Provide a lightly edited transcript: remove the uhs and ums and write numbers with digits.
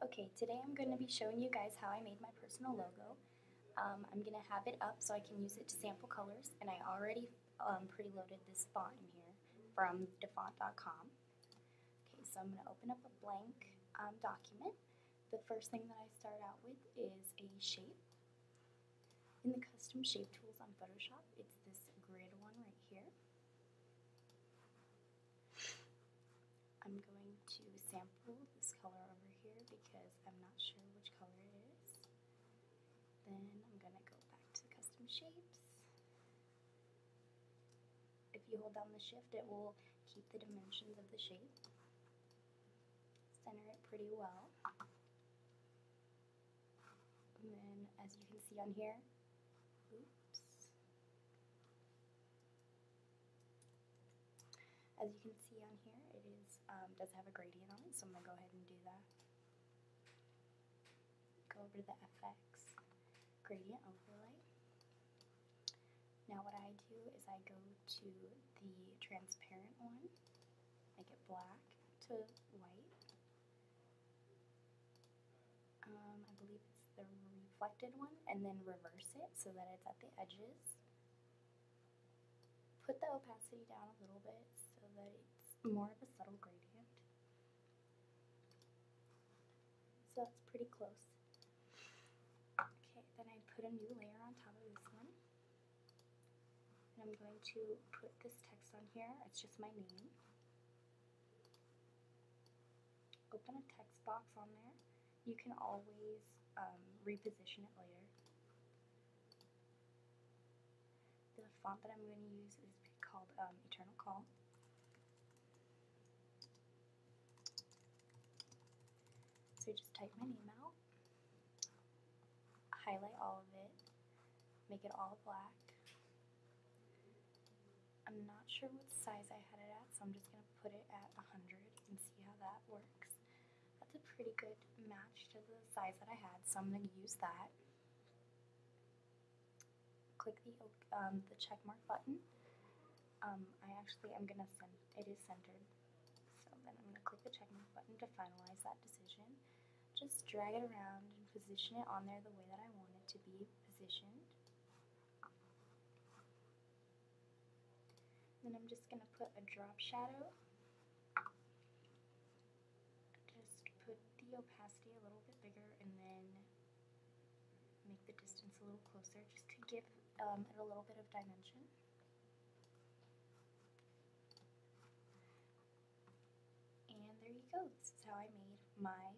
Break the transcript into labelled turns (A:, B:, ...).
A: Okay, today I'm going to be showing you guys how I made my personal logo. I'm going to have it up so I can use it to sample colors, and I already preloaded this font in here from defont.com. Okay, so I'm going to open up a blank document. The first thing that I start out with is a shape. In the custom shape tools on Photoshop, it's this grid one right here. I'm going to sample this color over here because I'm not sure which color it is. Then I'm going to go back to the custom shapes. If you hold down the shift, it will keep the dimensions of the shape. Center it pretty well. And then as you can see on here, As you can see on here, it is does have a gradient on it, so I'm going to go ahead and do that. Go over to the FX gradient overlay. Now what I do is I go to the transparent one, make it black to white. I believe it's the reflected one, and then reverse it so that it's at the edges. Put the opacity down a little bit so that it's more of a subtle gradient. So that's pretty close. Okay, then I put a new layer on top of this one. And I'm going to put this text on here. It's just my name. Open a text box on there. You can always reposition it later. The font that I'm going to use is called Eternal Call. So just type my name out, highlight all of it, make it all black. I'm not sure what size I had it at, so I'm just going to put it at 100 and see how that works. That's a pretty good match to the size that I had, so I'm going to use that. Click the check mark button. I'm going to send, it is centered, so then I'm going to click the check mark button to finalize that decision. Just drag it around and position it on there the way that I want it to be positioned. Then I'm just going to put a drop shadow. Just put the opacity a little bit bigger and then make the distance a little closer just to give it a little bit of dimension. And there you go. This is how I made my